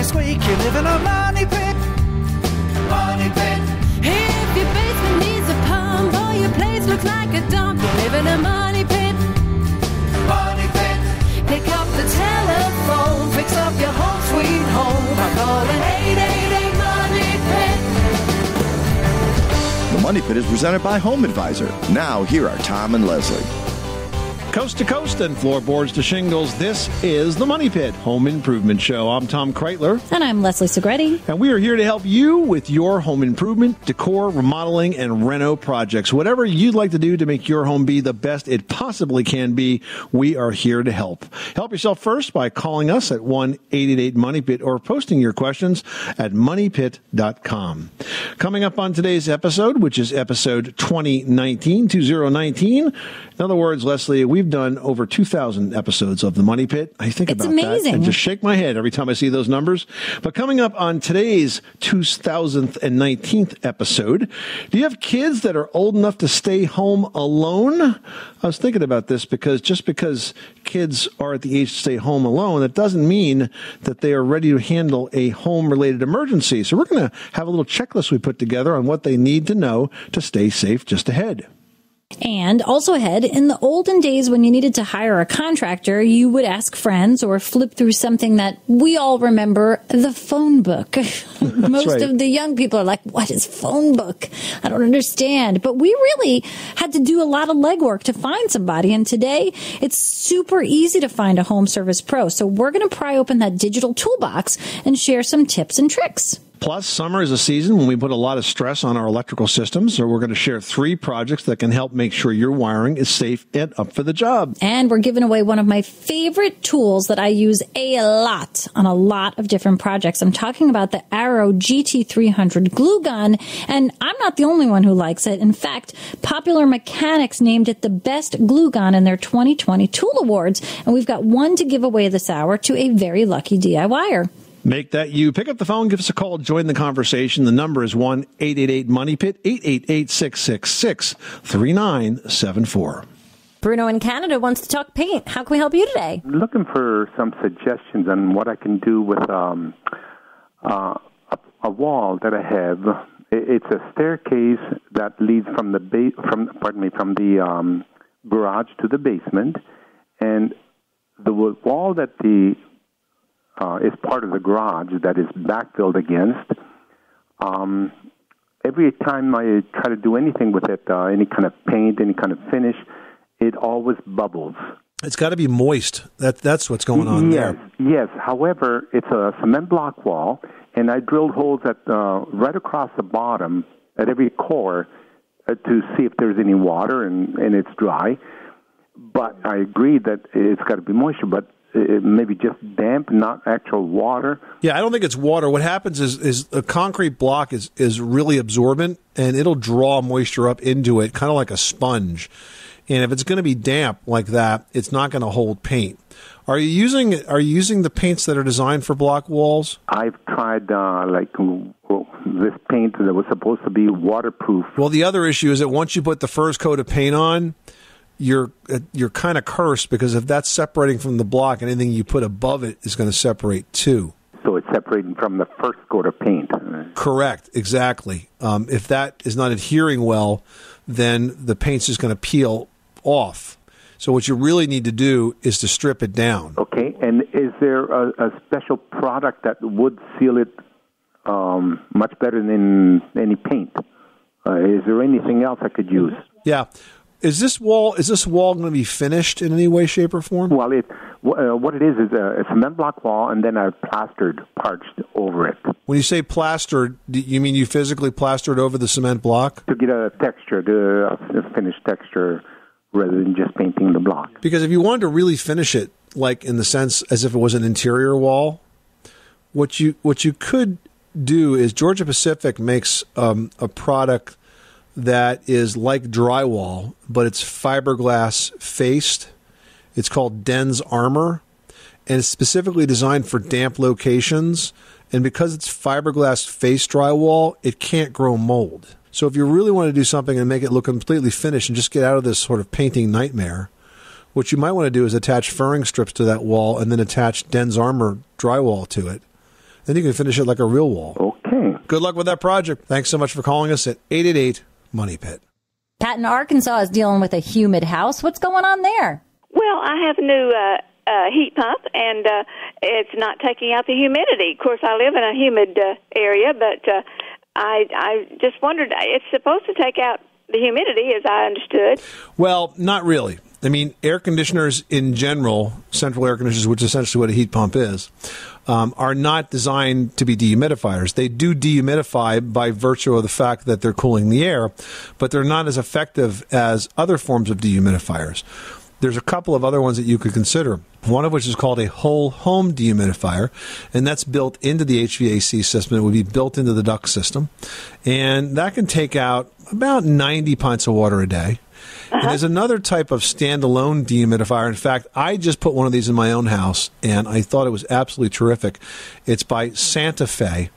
squeak, you live in a money pit. Money pit. If your basement needs a pump or your place looks like a dump, you live in a money pit. Money pit. Pick up the telephone, fix up your home sweet home by calling 888 Money Pit. The Money Pit is presented by Homeadvisor. Now, here are Tom and Leslie. Coast to coast and floorboards to shingles, this is the Money Pit Home Improvement Show. I'm Tom Kreitler. And I'm Leslie Segretti. And we are here to help you with your home improvement, decor, remodeling, and reno projects. Whatever you'd like to do to make your home be the best it possibly can be, we are here to help. Help yourself first by calling us at 1-888-MONEYPIT or posting your questions at moneypit.com. Coming up on today's episode, which is episode 2019. In other words, Leslie, we've done over 2,000 episodes of The Money Pit. I think it's about amazing. that and just shake my head every time I see those numbers. But coming up on today's 2019th episode, do you have kids that are old enough to stay home alone? I was thinking about this because just because kids are at the age to stay home alone, that doesn't mean that they are ready to handle a home-related emergency. So we're going to have a little checklist we put together on what they need to know to stay safe just ahead. And also ahead, in the olden days when you needed to hire a contractor, you would ask friends or flip through something that we all remember, the phone book. Most right. of the young people are like, what is phone book? I don't understand. But we really had to do a lot of legwork to find somebody. And today, it's super easy to find a home service pro. So we're going to pry open that digital toolbox and share some tips and tricks. Plus, summer is a season when we put a lot of stress on our electrical systems, so we're going to share 3 projects that can help make sure your wiring is safe and up for the job. And we're giving away one of my favorite tools that I use a lot on a lot of different projects. I'm talking about the Arrow GT300 glue gun, and I'm not the only one who likes it. In fact, Popular Mechanics named it the best glue gun in their 2020 Tool Awards, and we've got one to give away this hour to a very lucky DIYer. Make that you. Pick up the phone, give us a call, join the conversation. The number is 1-888-MONEYPIT, 888-666-3974. Bruno in Canada wants to talk paint. How can we help you today? I'm looking for some suggestions on what I can do with a wall that I have. It's a staircase that leads from the garage to the basement, and the wall that is part of the garage that is backfilled against. Every time I try to do anything with it, any kind of paint, any kind of finish, it always bubbles. It's got to be moist. That's what's going on there. Yes. However, it's a cement block wall, and I drilled holes at right across the bottom at every core to see if there's any water, and it's dry. But I agree that it's got to be moisture, but maybe just damp, not actual water. Yeah, I don't think it's water. What happens is a concrete block is really absorbent, and it'll draw moisture up into it, kind of like a sponge. And if it's going to be damp like that, it's not going to hold paint. Are you using the paints that are designed for block walls? I've tried this paint that was supposed to be waterproof. Well, the other issue is that once you put the first coat of paint on, you're kind of cursed, because if that's separating from the block, anything you put above it is going to separate too. So it's separating from the first coat of paint. Correct, exactly. If that is not adhering well, then the paint's just going to peel off. So what you really need to do is to strip it down. Okay, and is there a special product that would seal it much better than any paint? Is there anything else I could use? Yeah. Is this wall going to be finished in any way, shape, or form? Well, what it is a cement block wall, and then I've plastered parts over it. When you say plastered, do you mean you physically plastered over the cement block? To get a texture, a finished texture, rather than just painting the block. Because if you wanted to really finish it, like in the sense as if it was an interior wall, what you could do is Georgia Pacific makes a product that is like drywall, but it's fiberglass faced. It's called Den's Armor, and it's specifically designed for damp locations. And because it's fiberglass faced drywall, it can't grow mold. So if you really want to do something and make it look completely finished and just get out of this sort of painting nightmare, what you might want to do is attach furring strips to that wall and then attach Den's Armor drywall to it. Then you can finish it like a real wall. Okay. Good luck with that project. Thanks so much for calling us at 888-MONEY-PIT. Pat in Arkansas is dealing with a humid house. What's going on there? Well, I have a new heat pump, and it's not taking out the humidity. Of course, I live in a humid area, but I just wondered, it's supposed to take out the humidity, as I understood. Well, not really. I mean, air conditioners in general, central air conditioners, which is essentially what a heat pump is, are not designed to be dehumidifiers. They do dehumidify by virtue of the fact that they're cooling the air, but they're not as effective as other forms of dehumidifiers. There's a couple of other ones that you could consider, one of which is called a whole home dehumidifier, and that's built into the HVAC system. It would be built into the duct system, and that can take out about 90 pints of water a day. And there's another type of standalone dehumidifier. In fact, I just put one of these in my own house, and I thought it was absolutely terrific. It's by Santa Fe,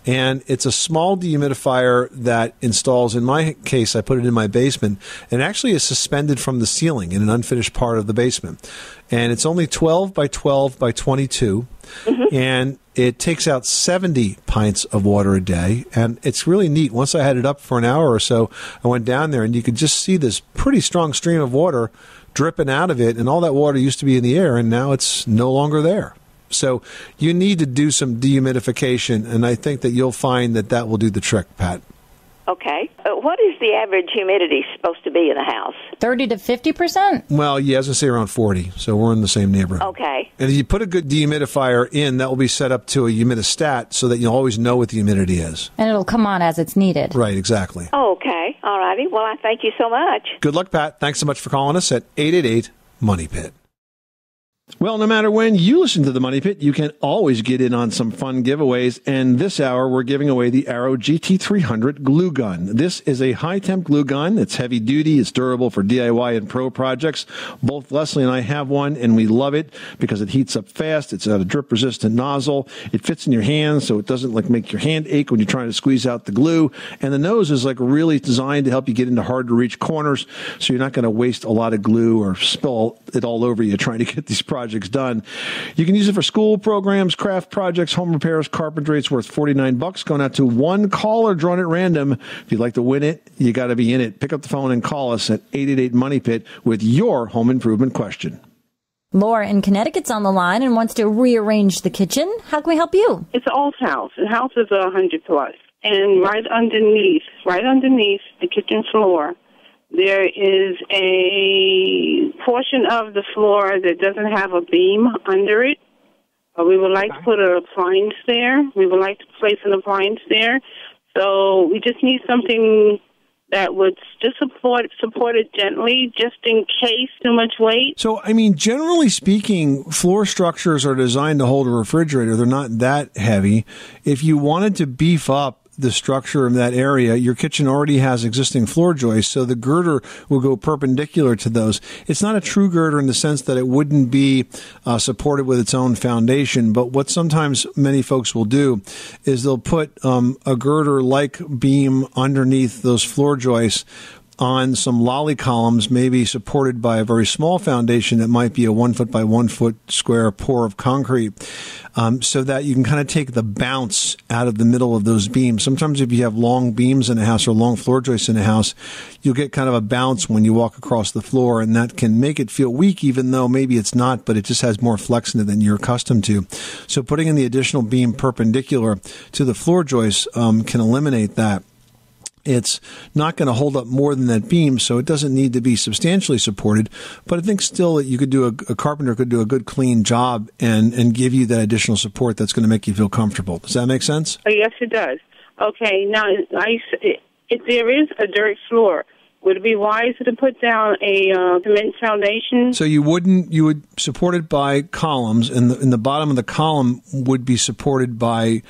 and it's a small dehumidifier that installs, in my case, I put it in my basement, and actually is suspended from the ceiling in an unfinished part of the basement. And it's only 12 by 12 by 22, and it takes out 70 pints of water a day, and it's really neat. Once I had it up for an hour or so, I went down there, and you could just see this pretty strong stream of water dripping out of it, and all that water used to be in the air, and now it's no longer there. So you need to do some dehumidification, and I think that you'll find that that will do the trick, Pat. Okay. What is the average humidity supposed to be in the house? 30 to 50%? Well, yeah, I was going to say around 40, so we're in the same neighborhood. Okay. And if you put a good dehumidifier in, that will be set up to a humidistat so that you'll always know what the humidity is. And it'll come on as it's needed. Right, exactly. Oh, okay. All righty. Well, I thank you so much. Good luck, Pat. Thanks so much for calling us at 888-MONEY-PIT. Well, no matter when you listen to the Money Pit, you can always get in on some fun giveaways. And this hour, we're giving away the Arrow GT300 glue gun. This is a high-temp glue gun. It's heavy-duty. It's durable for DIY and pro projects. Both Leslie and I have one, and we love it because it heats up fast. It's got a drip-resistant nozzle. It fits in your hand, so it doesn't make your hand ache when you're trying to squeeze out the glue. And the nose is really designed to help you get into hard-to-reach corners, so you're not going to waste a lot of glue or spill it all over you trying to get these projects done. You can use it for school programs, craft projects, home repairs, carpentry. It's worth $49. Going out to one caller drawn at random. If you'd like to win it, you got to be in it. Pick up the phone and call us at 888-MONEY-PIT with your home improvement question. Laura in Connecticut's on the line and wants to rearrange the kitchen. How can we help you? It's an old house. The house is 100 plus. And right underneath the kitchen floor, there is a portion of the floor that doesn't have a beam under it. We would like to put an appliance there. We would like to place an appliance there. So we just need something that would just support it gently, just in case too much weight. So, I mean, generally speaking, floor structures are designed to hold a refrigerator. They're not that heavy. If you wanted to beef up the structure of that area, your kitchen already has existing floor joists, so the girder will go perpendicular to those. It's not a true girder in the sense that it wouldn't be supported with its own foundation, but what sometimes many folks will do is they'll put a girder-like beam underneath those floor joists on some lolly columns, maybe supported by a very small foundation that might be a 1 foot by 1 foot square pour of concrete, so that you can kind of take the bounce out of the middle of those beams. Sometimes if you have long beams in a house or long floor joists in a house, you'll get kind of a bounce when you walk across the floor, and that can make it feel weak, even though maybe it's not, but it just has more flex in it than you're accustomed to. So putting in the additional beam perpendicular to the floor joists can eliminate that. It's not going to hold up more than that beam, so it doesn't need to be substantially supported. But I think still that you could do a carpenter could do a good, clean job and give you that additional support that's going to make you feel comfortable. Does that make sense? Oh, yes, it does. Okay, now, if there is a dirt floor, would it be wiser to put down a cement foundation? So you would support it by columns, and the bottom of the column would be supported by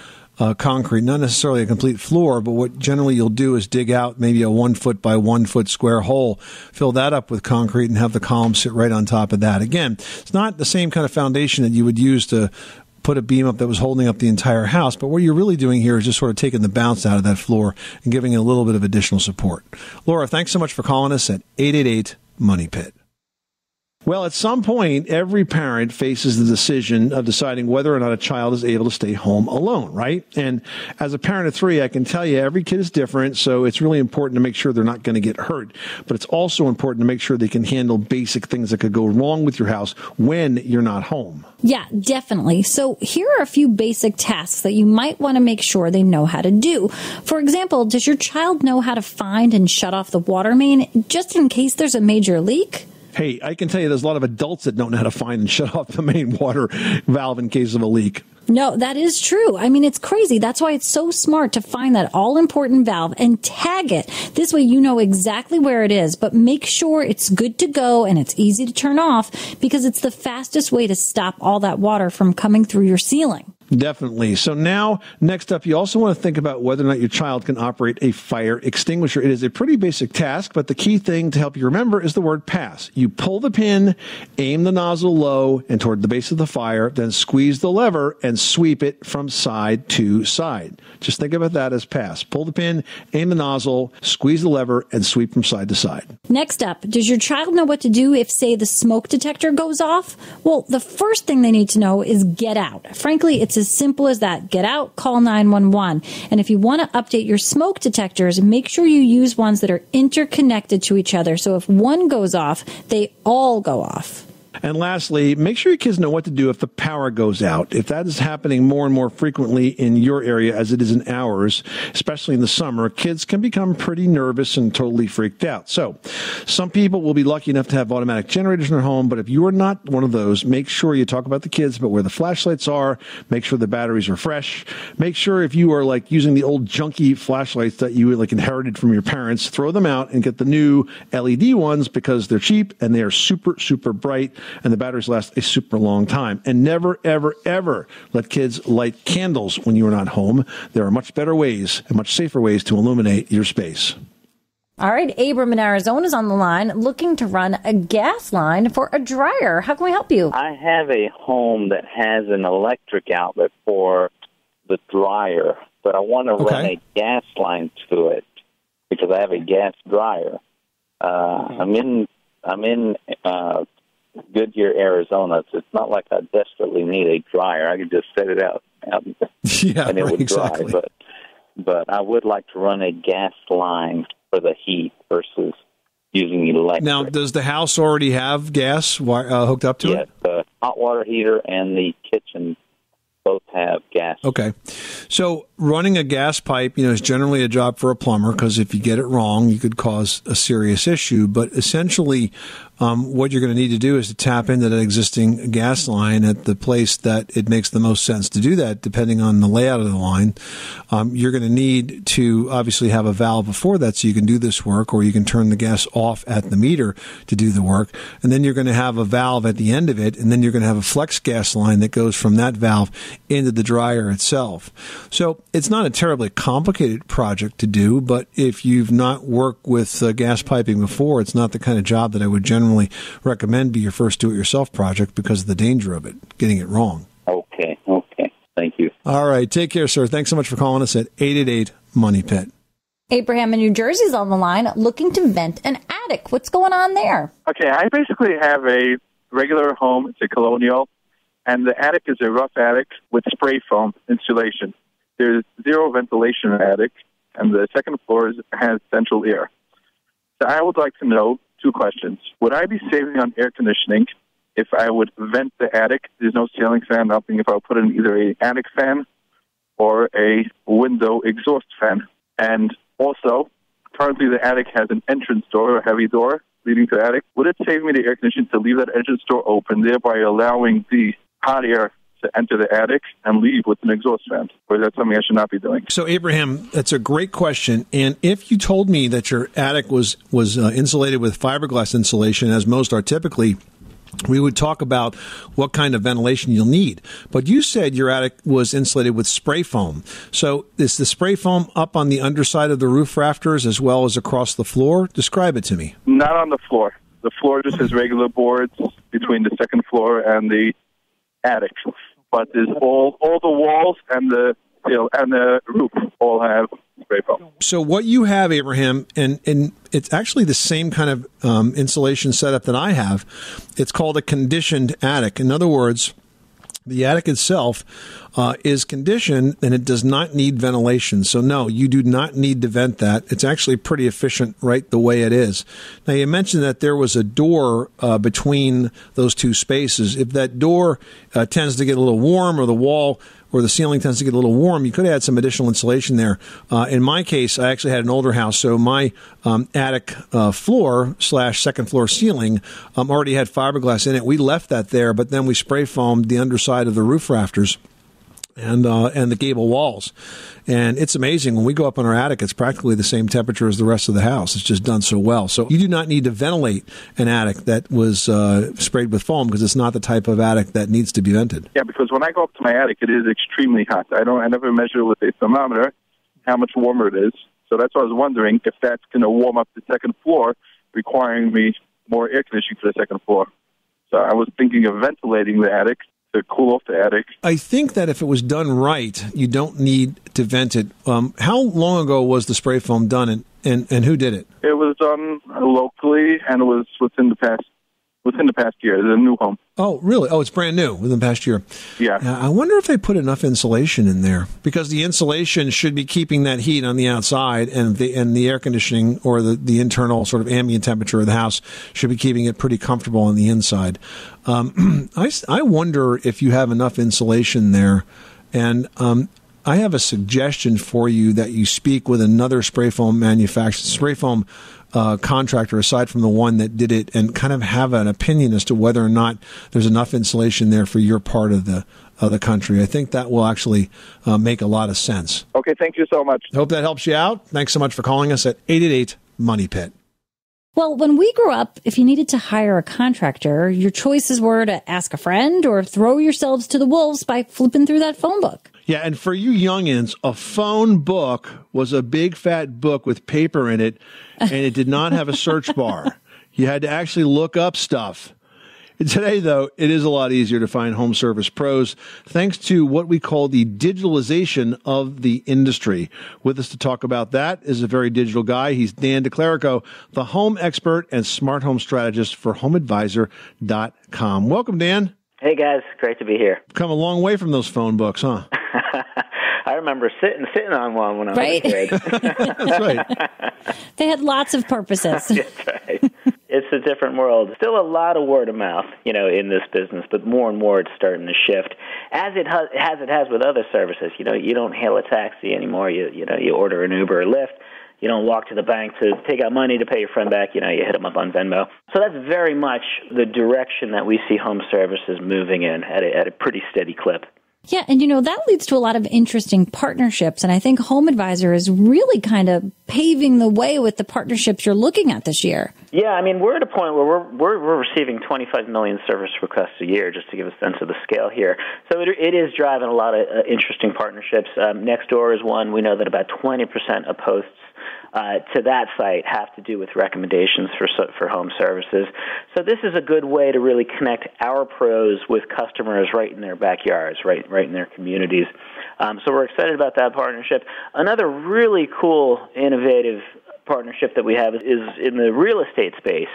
concrete, not necessarily a complete floor, but what generally you'll do is dig out maybe a 1 foot by 1 foot square hole, fill that up with concrete, and have the column sit right on top of that. Again, it's not the same kind of foundation that you would use to put a beam up that was holding up the entire house, but what you're really doing here is just sort of taking the bounce out of that floor and giving it a little bit of additional support. Laura, thanks so much for calling us at 888-MONEY-PIT. Well, at some point, every parent faces the decision of deciding whether or not a child is able to stay home alone, right? And as a parent of 3, I can tell you every kid is different, so it's really important to make sure they're not going to get hurt. But it's also important to make sure they can handle basic things that could go wrong with your house when you're not home. Yeah, definitely. So here are a few basic tasks that you might want to make sure they know how to do. For example, does your child know how to find and shut off the water main just in case there's a major leak? Hey, I can tell you there's a lot of adults that don't know how to find and shut off the main water valve in case of a leak. No, that is true. I mean, it's crazy. That's why it's so smart to find that all-important valve and tag it. This way you know exactly where it is, but make sure it's good to go and it's easy to turn off because it's the fastest way to stop all that water from coming through your ceiling. Definitely. So now, next up, you also want to think about whether or not your child can operate a fire extinguisher. It is a pretty basic task, but the key thing to help you remember is the word pass. You pull the pin, aim the nozzle low and toward the base of the fire, then squeeze the lever and sweep it from side to side. Just think about that as pass. Pull the pin, aim the nozzle, squeeze the lever, and sweep from side to side. Next up, does your child know what to do if, say, the smoke detector goes off? Well, the first thing they need to know is get out. Frankly, it's as simple as that. Get out, call 911. And if you want to update your smoke detectors, make sure you use ones that are interconnected to each other. So if one goes off, they all go off. And lastly, make sure your kids know what to do if the power goes out. If that is happening more and more frequently in your area as it is in ours, especially in the summer, kids can become pretty nervous and totally freaked out. So some people will be lucky enough to have automatic generators in their home, but if you are not one of those, make sure you talk about the kids about where the flashlights are, make sure the batteries are fresh, make sure if you are like using the old junky flashlights that you like inherited from your parents, throw them out and get the new LED ones because they're cheap and they are super, super bright. And the batteries last a super long time. And never, ever, ever let kids light candles when you are not home. There are much better ways and much safer ways to illuminate your space. All right, Abram in Arizona is on the line looking to run a gas line for a dryer. How can we help you? I have a home that has an electric outlet for the dryer, but I want to run a gas line to it because I have a gas dryer. I'm in Goodyear, Arizona. So it's not like I desperately need a dryer. I could just set it out and it would dry. But I would like to run a gas line for the heat versus using electric. Now, does the house already have gas hooked up to it? Yes, the hot water heater and the kitchen both have gas. Okay. So running a gas pipe, is generally a job for a plumber because if you get it wrong, you could cause a serious issue. But essentially, what you're going to need to do is to tap into that existing gas line at the place that it makes the most sense to do that, depending on the layout of the line. You're going to need to obviously have a valve before that so you can do this work, or you can turn the gas off at the meter to do the work. And then you're going to have a valve at the end of it, and then you're going to have a flex gas line that goes from that valve into the dryer itself. So it's not a terribly complicated project to do, but if you've not worked with gas piping before, it's not the kind of job that I would generally recommend be your first do-it-yourself project because of the danger of it, getting it wrong. Okay. Thank you. All right. Take care, sir. Thanks so much for calling us at 888-MONEY-PIT. Abraham in New Jersey is on the line looking to vent an attic. What's going on there? Okay, I basically have a regular home. It's a colonial, and the attic is a rough attic with spray foam insulation. There's zero ventilation in the attic, and the second floor has central air. So I would like to know two questions. Would I be saving on air conditioning if I would vent the attic? There's no ceiling fan, nothing. If I would put in either an attic fan or a window exhaust fan. And also, currently the attic has an entrance door, a heavy door leading to the attic. Would it save me the air conditioning to leave that entrance door open, thereby allowing the hot air to enter the attic and leave with an exhaust fan? Or is that something I should not be doing? So, Abraham, that's a great question. And if you told me that your attic was insulated with fiberglass insulation, as most are typically, we would talk about what kind of ventilation you'll need. But you said your attic was insulated with spray foam. So is the spray foam up on the underside of the roof rafters as well as across the floor? Describe it to me. Not on the floor. The floor just has regular boards between the second floor and the attic. But there's all the walls and the roof all have spray foam. So what you have, Abraham, and it's actually the same kind of insulation setup that I have. It's called a conditioned attic. In other words, the attic itself is conditioned, and it does not need ventilation. So, no, you do not need to vent that. It's actually pretty efficient right the way it is. Now, you mentioned that there was a door between those two spaces. If that door tends to get a little warm, or the wall or the ceiling tends to get a little warm, you could add some additional insulation there. In my case, I actually had an older house, so my attic floor / second floor ceiling already had fiberglass in it. We left that there, but then we spray foamed the underside of the roof rafters and the gable walls. And it's amazing. When we go up on our attic, it's practically the same temperature as the rest of the house. It's just done so well. So you do not need to ventilate an attic that was sprayed with foam, because it's not the type of attic that needs to be vented. Yeah, because when I go up to my attic, it is extremely hot. I never measure with a thermometer how much warmer it is. So that's why I was wondering if that's going to warm up the second floor, requiring me more air conditioning for the second floor. So I was thinking of ventilating the attic to cool off the attic. I think that if it was done right, you don't need to vent it. How long ago was the spray foam done, and who did it? It was done locally, and it was within the past year. It's a new home. Oh, really? Oh, it's brand new within the past year. Yeah. I wonder if they put enough insulation in there, because the insulation should be keeping that heat on the outside, and the air conditioning, or the internal sort of ambient temperature of the house, should be keeping it pretty comfortable on the inside. I wonder if you have enough insulation there, and I have a suggestion for you that you speak with another spray foam contractor aside from the one that did it, and kind of have an opinion as to whether or not there's enough insulation there for your part of the country. I think that will actually make a lot of sense. Okay, thank you so much. Hope that helps you out. Thanks so much for calling us at 888-MONEY-PIT. Well, when we grew up, if you needed to hire a contractor, your choices were to ask a friend or throw yourselves to the wolves by flipping through that phone book. Yeah, and for you youngins, a phone book was a big fat book with paper in it, and it did not have a search bar. You had to actually look up stuff. Today, though, it is a lot easier to find home service pros thanks to what we call the digitalization of the industry. With us to talk about that is a very digital guy. He's Dan DeClerico, the home expert and smart home strategist for Homeadvisor.com. Welcome, Dan. Hey, guys. Great to be here. Come a long way from those phone books, huh? I remember sitting on one when I was a kid. That's right. They had lots of purposes. That's right. It's a different world. Still a lot of word of mouth, in this business, but more and more it's starting to shift, as it has with other services. You don't hail a taxi anymore. You order an Uber or Lyft. You don't walk to the bank to take out money to pay your friend back. You hit them up on Venmo. So that's very much the direction that we see home services moving in at a pretty steady clip. Yeah, and that leads to a lot of interesting partnerships, and I think HomeAdvisor is really kind of paving the way with the partnerships you're looking at this year. Yeah, I mean, we're at a point where we're receiving 25 million service requests a year, just to give a sense of the scale here. So it is driving a lot of interesting partnerships. Nextdoor is one. We know that about 20% of posts to that site have to do with recommendations for home services. So this is a good way to really connect our pros with customers right in their backyards, right in their communities. So we're excited about that partnership. Another really cool, innovative partnership that we have is in the real estate space.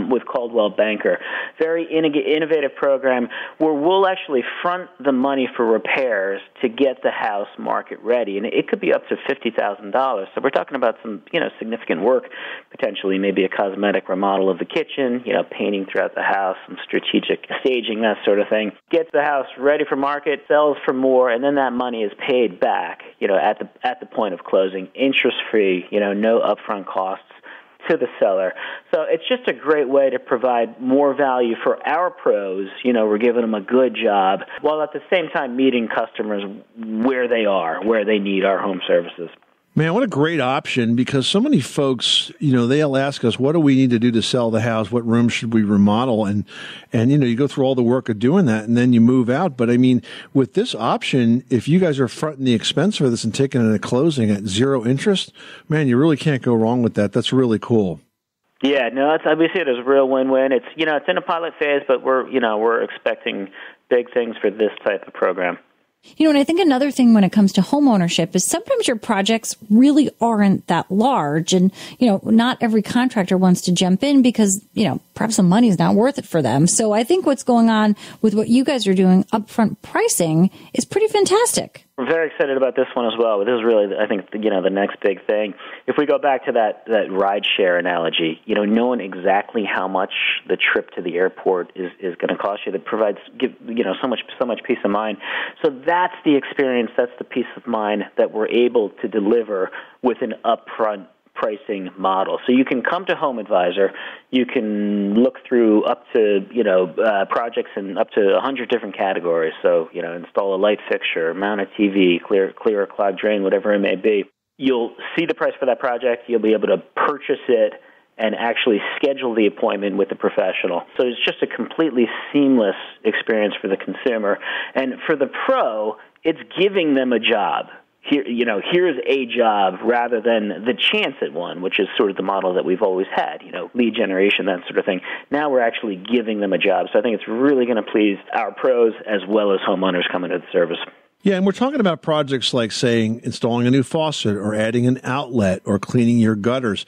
With Coldwell Banker. Very innovative program where we'll actually front the money for repairs to get the house market ready. And it could be up to $50,000. So we're talking about some, significant work, potentially maybe a cosmetic remodel of the kitchen, painting throughout the house, some strategic staging, that sort of thing. Gets the house ready for market, sells for more, and then that money is paid back, at the point of closing, interest-free, no upfront costs to the seller. So it's just a great way to provide more value for our pros. We're giving them a good job, while at the same time meeting customers where they are, where they need our home services. Man, what a great option, because so many folks, they'll ask us, what do we need to do to sell the house? What room should we remodel? And you go through all the work of doing that, and then you move out. But, I mean, with this option, if you guys are fronting the expense for this and taking it at closing at zero interest, man, you really can't go wrong with that. That's really cool. Yeah, no, we see it as a real win-win. It's, it's in a pilot phase, but we're expecting big things for this type of program. You know, and I think another thing when it comes to home ownership is sometimes your projects really aren't that large. And, you know, not every contractor wants to jump in because, you know, perhaps the money is not worth it for them. So I think what's going on with what you guys are doing, upfront pricing, is pretty fantastic. We're very excited about this one as well. This is really, I think, you know, the next big thing. If we go back to that ride share analogy, you know, knowing exactly how much the trip to the airport is going to cost you, that provides, you know, so much peace of mind. So that's the experience, that's the peace of mind that we're able to deliver with an upfront pricing model. So you can come to Homeadvisor, you can look through up to, you know, projects in up to 100 different categories. So, you know, install a light fixture, mount a TV, clear a clogged drain, whatever it may be. You'll see the price for that project. You'll be able to purchase it and actually schedule the appointment with the professional. So it's just a completely seamless experience for the consumer. And for the pro, it's giving them a job. Here, you know, here's a job rather than the chance at one, which is sort of the model that we've always had, you know, lead generation, that sort of thing. Now we're actually giving them a job. So I think it's really going to please our pros as well as homeowners coming to the service. Yeah, and we're talking about projects like, saying, installing a new faucet or adding an outlet or cleaning your gutters.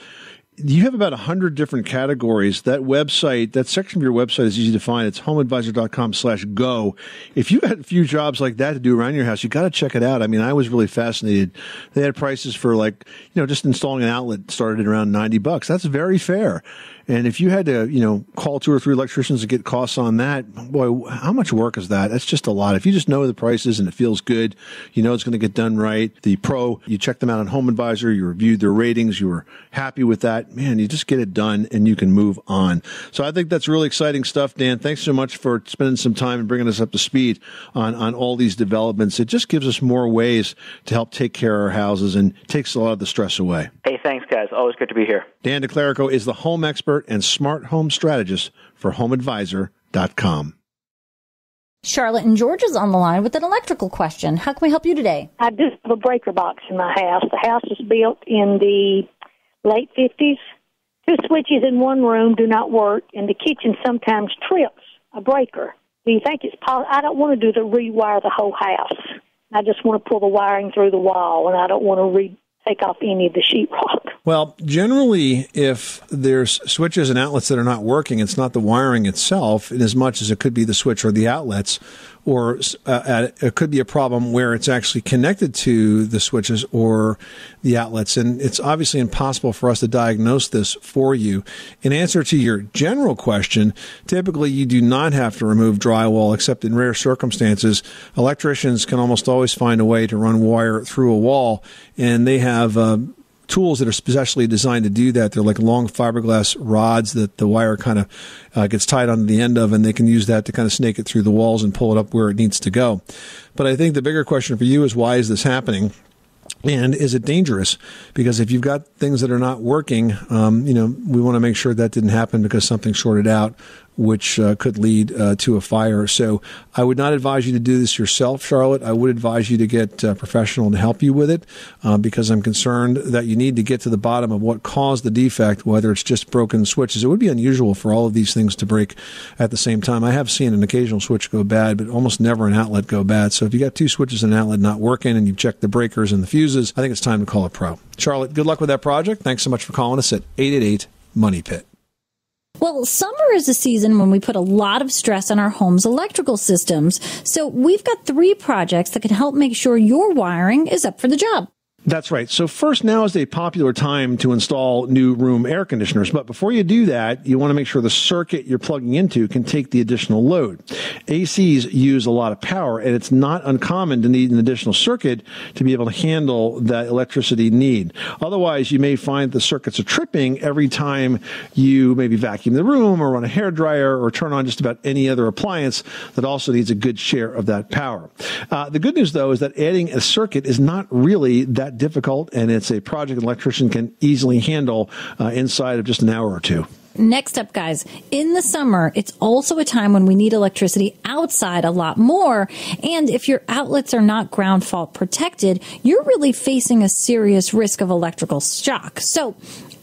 You have about 100 different categories. That website, that section of your website is easy to find. It's homeadvisor.com/go. If you had a few jobs like that to do around your house, you got to check it out. I mean, I was really fascinated. They had prices for, like, you know, just installing an outlet started at around $90. That's very fair. And if you had to, you know, call 2 or 3 electricians to get costs on that, boy, how much work is that? That's just a lot. If you just know the prices and it feels good, you know it's going to get done right. The pro, you check them out on HomeAdvisor, you reviewed their ratings, you were happy with that. Man, you just get it done and you can move on. So I think that's really exciting stuff, Dan. Thanks so much for spending some time and bringing us up to speed on all these developments. It just gives us more ways to help take care of our houses and takes a lot of the stress away. Hey, thanks, guys. Always good to be here. Dan DeClerico is the home expert and smart home strategist for HomeAdvisor.com. Charlotte in Georgia's on the line with an electrical question. How can we help you today? I do have a breaker box in my house. The house was built in the late 50s. 2 switches in one room do not work, and the kitchen sometimes trips a breaker. Do you think it's possible? I don't want to rewire the whole house. I just want to pull the wiring through the wall, and I don't want to take off any of the sheetrock. Well, generally, if there's switches and outlets that are not working, it's not the wiring itself, in as much as it could be the switch or the outlets, or it could be a problem where it's actually connected to the switches or the outlets. And it's obviously impossible for us to diagnose this for you. In answer to your general question, typically you do not have to remove drywall, except in rare circumstances. Electricians can almost always find a way to run wire through a wall, and they have tools that are specially designed to do that. They're like long fiberglass rods that the wire kind of gets tied onto the end of, and they can use that to kind of snake it through the walls and pull it up where it needs to go. But I think the bigger question for you is, why is this happening? And is it dangerous? Because if you've got things that are not working, you know, we want to make sure that didn't happen because something shorted out, which could lead to a fire. So I would not advise you to do this yourself, Charlotte. I would advise you to get a professional to help you with it, because I'm concerned that you need to get to the bottom of what caused the defect, whether it's just broken switches. It would be unusual for all of these things to break at the same time. I have seen an occasional switch go bad, but almost never an outlet go bad. So if you got 2 switches and an outlet not working and you've checked the breakers and the fuses, I think it's time to call a pro. Charlotte, good luck with that project. Thanks so much for calling us at 888-MONEY-PIT. Well, summer is a season when we put a lot of stress on our home's electrical systems. So we've got 3 projects that can help make sure your wiring is up for the job. That's right. So first, now is a popular time to install new room air conditioners. But before you do that, you want to make sure the circuit you're plugging into can take the additional load. ACs use a lot of power, and it's not uncommon to need an additional circuit to be able to handle that electricity need. Otherwise, you may find the circuits are tripping every time you maybe vacuum the room or run a hairdryer or turn on just about any other appliance that also needs a good share of that power. The good news, though, is that adding a circuit is not really that difficult, and it's a project an electrician can easily handle inside of just an hour or 2. Next up, guys, in the summer, it's also a time when we need electricity outside a lot more. And if your outlets are not ground fault protected, you're really facing a serious risk of electrical shock. So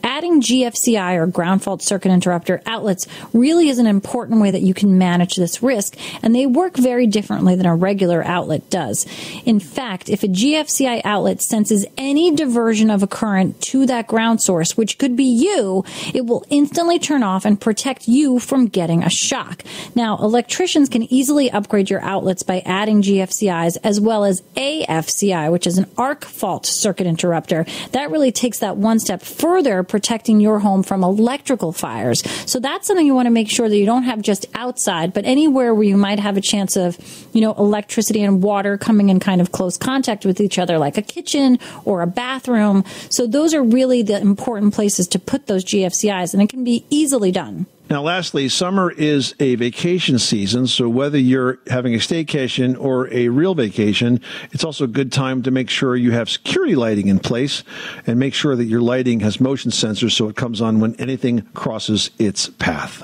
adding GFCI or ground fault circuit interrupter outlets really is an important way that you can manage this risk, and they work very differently than a regular outlet does. In fact, if a GFCI outlet senses any diversion of a current to that ground source, which could be you, it will instantly turn off and protect you from getting a shock. Now, electricians can easily upgrade your outlets by adding GFCIs as well as AFCI, which is an arc fault circuit interrupter. That really takes that one step further, protecting your home from electrical fires. So that's something you want to make sure that you don't have just outside, but anywhere where you might have a chance of, electricity and water coming in kind of close contact with each other, like a kitchen or a bathroom. So those are really the important places to put those GFCIs, and it can be easily done. Now, lastly, summer is a vacation season, so whether you're having a staycation or a real vacation, it's also a good time to make sure you have security lighting in place and make sure that your lighting has motion sensors so it comes on when anything crosses its path.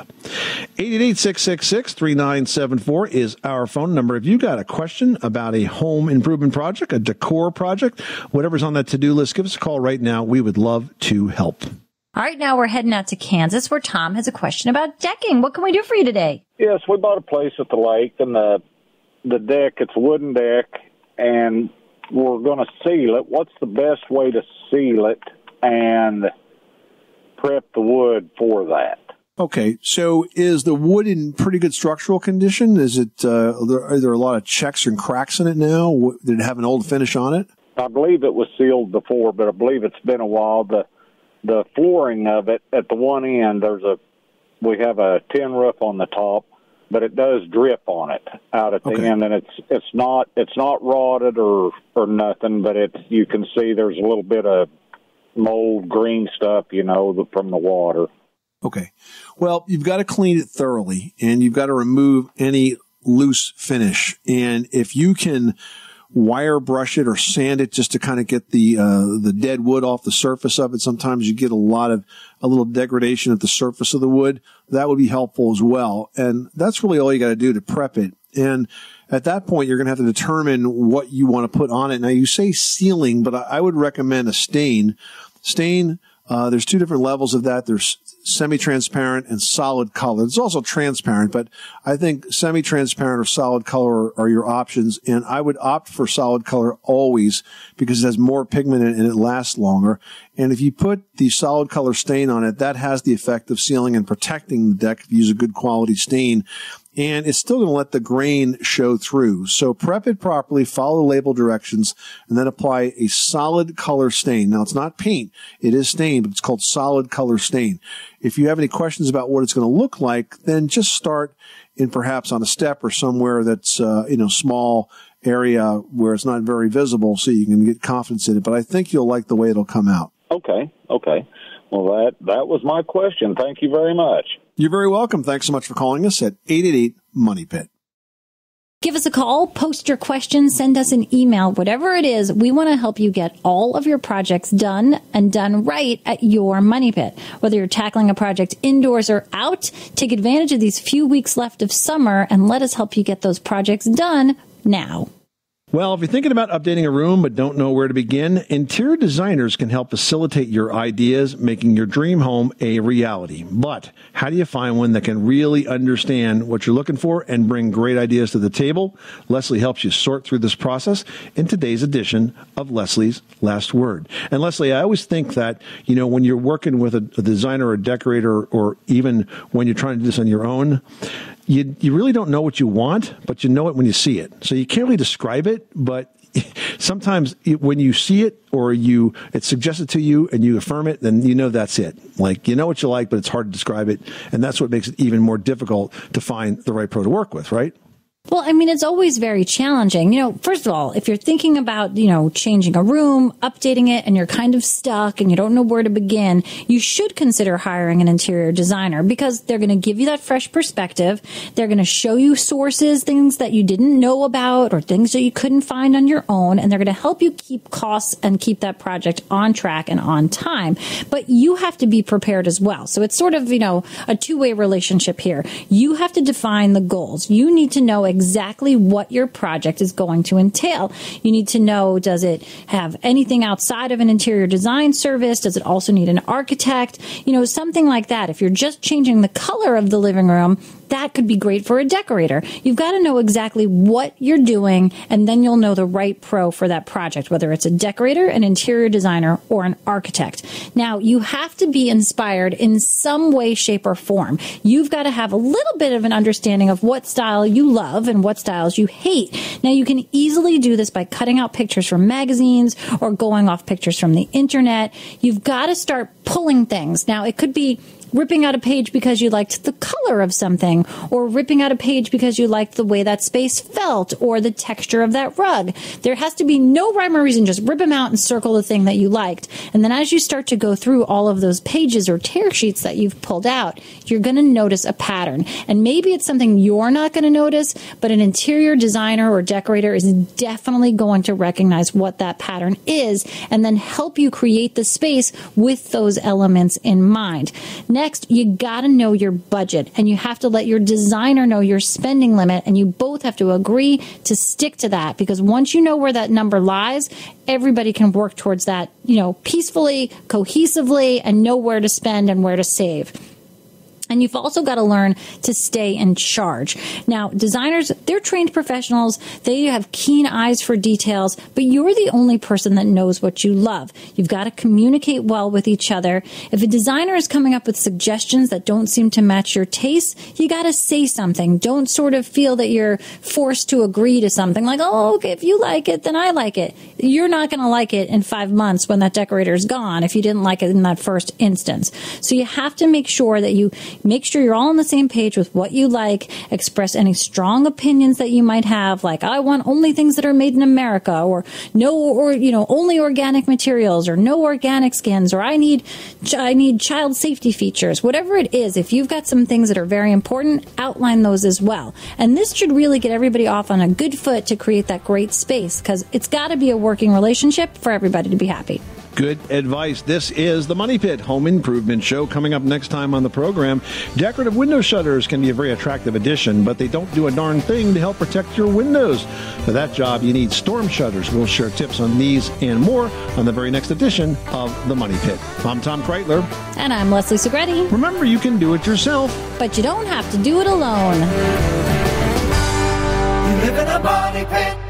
888-666-3974 is our phone number. If you got a question about a home improvement project, a decor project, whatever's on that to-do list, give us a call right now. We would love to help. All right, now we're heading out to Kansas where Tom has a question about decking. What can we do for you today? Yes, we bought a place at the lake, and the deck, it's a wooden deck, and we're going to seal it. What's the best way to seal it and prep the wood for that? Okay, so is the wood in pretty good structural condition? Is it are there a lot of checks and cracks in it now? Did it have an old finish on it? I believe it was sealed before, but I believe it's been a while. The flooring of it at the one end, we have a tin roof on the top, but it does drip on it out at the end, and it's not rotted or nothing, but you can see there's a little bit of mold, green stuff, from the water. Okay. Well, you've got to clean it thoroughly, and you've got to remove any loose finish. And if you can wire brush it or sand it just to kind of get the dead wood off the surface of it, sometimes you get a little degradation at the surface of the wood. That would be helpful as well. And that's really all you got to do to prep it. And at that point, you're going to have to determine what you want to put on it. Now, you say sealing, but I would recommend a stain. There's two different levels of that. There's semi-transparent and solid color. It's also transparent, but I think semi-transparent or solid color are your options. And I would opt for solid color always because it has more pigment in it and it lasts longer. And if you put the solid color stain on it, that has the effect of sealing and protecting the deck if you use a good quality stain. And it's still going to let the grain show through. So prep it properly, follow the label directions, and then apply a solid color stain. Now, it's not paint. It is stain, but it's called solid color stain. If you have any questions about what it's going to look like, then just start in perhaps on a step or somewhere that's, small area where it's not very visible so you can get confidence in it. But I think you'll like the way it'll come out. Okay. Well, that was my question. Thank you very much. You're very welcome. Thanks so much for calling us at 888-MONEY-PIT. Give us a call, post your questions, send us an email, whatever it is. We want to help you get all of your projects done and done right at your Money Pit. Whether you're tackling a project indoors or out, take advantage of these few weeks left of summer and let us help you get those projects done now. Well, if you're thinking about updating a room but don't know where to begin, interior designers can help facilitate your ideas, making your dream home a reality. But how do you find one that can really understand what you're looking for and bring great ideas to the table? Leslie helps you sort through this process in today's edition of Leslie's Last Word. And Leslie, I always think that, when you're working with a designer or a decorator, or even when you're trying to do this on your own, you really don't know what you want, but you know it when you see it. So you can't really describe it, but sometimes when you see it or it's suggested to you and you affirm it, then that's it. Like, you know what you like, but it's hard to describe it. And that's what makes it even more difficult to find the right pro to work with, right? Well, it's always very challenging. First of all, if you're thinking about, changing a room, updating it, and you're kind of stuck and you don't know where to begin, you should consider hiring an interior designer because they're going to give you that fresh perspective. They're going to show you sources, things that you didn't know about or things that you couldn't find on your own. And they're going to help you keep costs and keep that project on track and on time. But you have to be prepared as well. So it's sort of, a two-way relationship here. You have to define the goals. You need to know exactly what your project is going to entail. You need to know, does it have anything outside of an interior design service? Does it also need an architect? Something like that. If you're just changing the color of the living room, that could be great for a decorator. You've got to know exactly what you're doing, and then you'll know the right pro for that project, whether it's a decorator, an interior designer, or an architect. Now, you have to be inspired in some way, shape, or form. You've got to have a little bit of an understanding of what style you love and what styles you hate. Now, you can easily do this by cutting out pictures from magazines or going off pictures from the internet. You've got to start pulling things. Now, it could be ripping out a page because you liked the color of something, or ripping out a page because you liked the way that space felt or the texture of that rug. There has to be no rhyme or reason. Just rip them out and circle the thing that you liked. And then as you start to go through all of those pages or tear sheets that you've pulled out, you're going to notice a pattern. And maybe it's something you're not going to notice, but an interior designer or decorator is definitely going to recognize what that pattern is and then help you create the space with those elements in mind. Next, you got to know your budget, and you have to let your designer know your spending limit, and you both have to agree to stick to that, because once you know where that number lies, everybody can work towards that, peacefully, cohesively, and know where to spend and where to save. And you've also got to learn to stay in charge. Now, designers, they're trained professionals. They have keen eyes for details, but you're the only person that knows what you love. You've got to communicate well with each other. If a designer is coming up with suggestions that don't seem to match your taste, you got to say something. Don't sort of feel that you're forced to agree to something like, oh, okay, if you like it, then I like it. You're not going to like it in 5 months when that decorator is gone if you didn't like it in that first instance. So you have to make sure that you make sure you're all on the same page with what you like. Express any strong opinions that you might have, like I want only things that are made in America, or only organic materials, or no organic skins, or I need child safety features. Whatever it is, if you've got some things that are very important, outline those as well. And this should really get everybody off on a good foot to create that great space, because it's got to be a working relationship for everybody to be happy. Good advice. This is the Money Pit Home Improvement Show. Coming up next time on the program, decorative window shutters can be a very attractive addition, but they don't do a darn thing to help protect your windows. For that job, you need storm shutters. We'll share tips on these and more on the very next edition of the Money Pit. I'm Tom Kreitler. And I'm Leslie Segretti. Remember, you can do it yourself, but you don't have to do it alone. You live in a money pit.